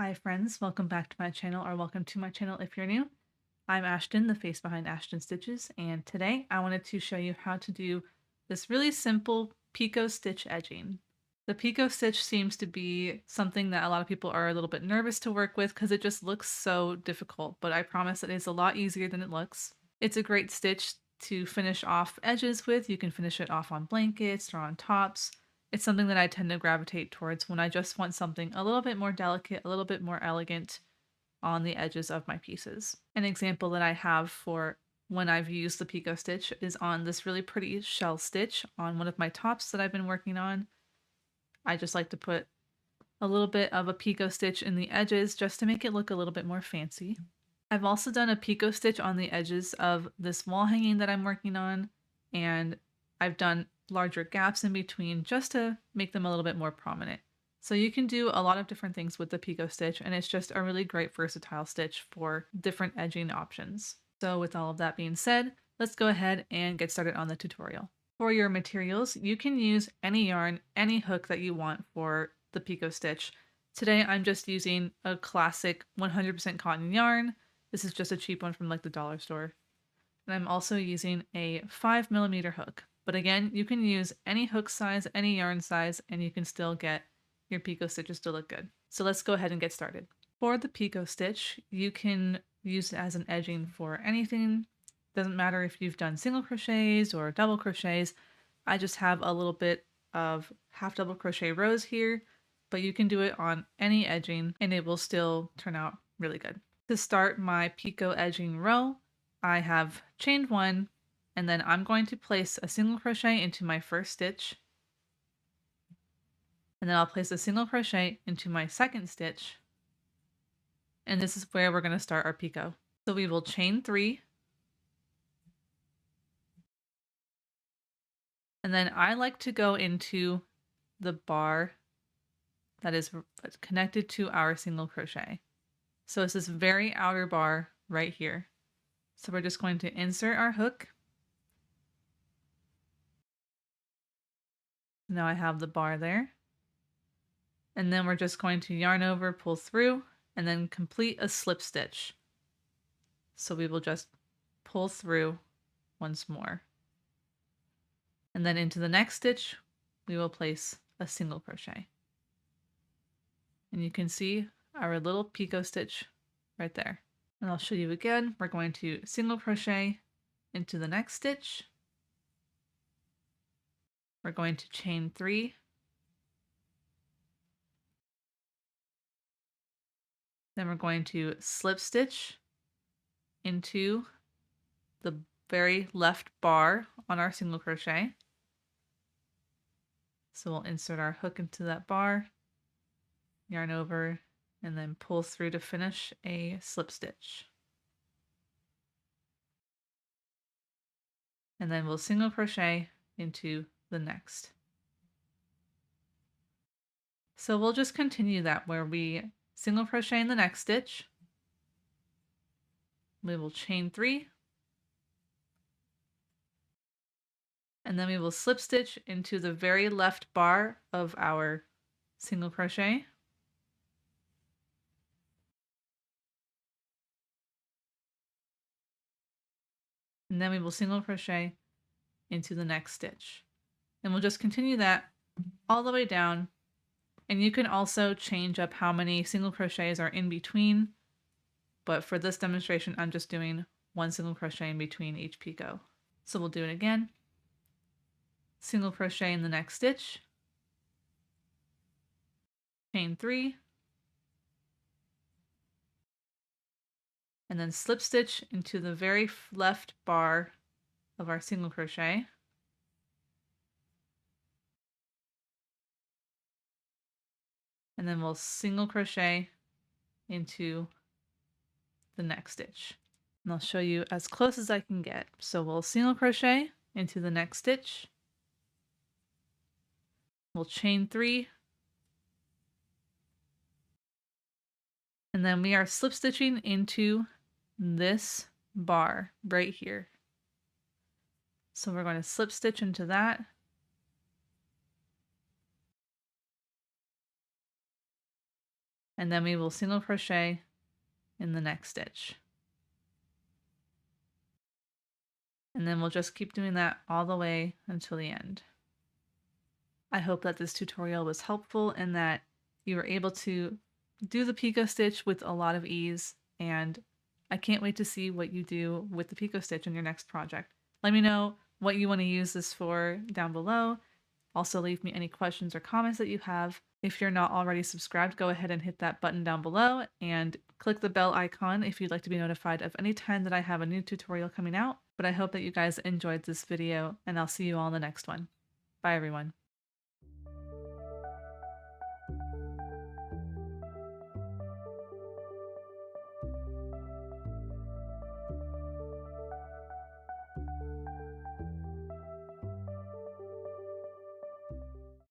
Hi friends, welcome back to my channel, or welcome to my channel if you're new. I'm Ashton, the face behind Ashton Stitches, and today I wanted to show you how to do this really simple Pico stitch edging. The Pico stitch seems to be something that a lot of people are a little bit nervous to work with because it just looks so difficult, but I promise it is a lot easier than it looks. It's a great stitch to finish off edges with. You can finish it off on blankets or on tops. It's something that I tend to gravitate towards when I just want something a little bit more delicate, a little bit more elegant on the edges of my pieces. An example that I have for when I've used the Pico stitch is on this really pretty shell stitch on one of my tops that I've been working on. I just like to put a little bit of a Pico stitch in the edges just to make it look a little bit more fancy. I've also done a Pico stitch on the edges of this wall hanging that I'm working on, and I've done larger gaps in between just to make them a little bit more prominent. So you can do a lot of different things with the Pico stitch, and it's just a really great versatile stitch for different edging options. So with all of that being said, let's go ahead and get started on the tutorial. For your materials, you can use any yarn, any hook that you want for the Pico stitch. Today I'm just using a classic 100% cotton yarn. This is just a cheap one from like the dollar store. And I'm also using a 5mm hook. But again, you can use any hook size, any yarn size, and you can still get your Pico stitches to look good. So let's go ahead and get started. For the Pico stitch, you can use it as an edging for anything. Doesn't matter if you've done single crochets or double crochets. I just have a little bit of half double crochet rows here, but you can do it on any edging and it will still turn out really good. To start my Pico edging row, I have chained one, and then I'm going to place a single crochet into my first stitch, and then I'll place a single crochet into my second stitch, and this is where we're going to start our Pico. So we will chain 3, and then I like to go into the bar that is connected to our single crochet. So it's this very outer bar right here. So we're just going to insert our hook. Now I have the bar there. And then we're just going to yarn over, pull through, and then complete a slip stitch. So we will just pull through once more. And then into the next stitch, we will place a single crochet. And you can see our little Pico stitch right there. And I'll show you again. We're going to single crochet into the next stitch. We're going to chain 3. Then we're going to slip stitch into the very left bar on our single crochet. So we'll insert our hook into that bar, yarn over, and then pull through to finish a slip stitch. And then we'll single crochet into the next. So we'll just continue that where we single crochet in the next stitch. We will chain 3. And then we will slip stitch into the very left bar of our single crochet. And then we will single crochet into the next stitch. And we'll just continue that all the way down. And you can also change up how many single crochets are in between. But for this demonstration, I'm just doing one single crochet in between each picot. So we'll do it again. Single crochet in the next stitch. Chain 3. And then slip stitch into the very left bar of our single crochet. And then we'll single crochet into the next stitch. And I'll show you as close as I can get. So we'll single crochet into the next stitch. We'll chain 3. And then we are slip stitching into this bar right here. So we're going to slip stitch into that. and then we will single crochet in the next stitch. And then we'll just keep doing that all the way until the end. I hope that this tutorial was helpful and that you were able to do the Pico stitch with a lot of ease, and I can't wait to see what you do with the Pico stitch in your next project. Let me know what you want to use this for down below. Also leave me any questions or comments that you have. If you're not already subscribed, go ahead and hit that button down below and click the bell icon if you'd like to be notified of any time that I have a new tutorial coming out. But I hope that you guys enjoyed this video, and I'll see you all in the next one. Bye everyone.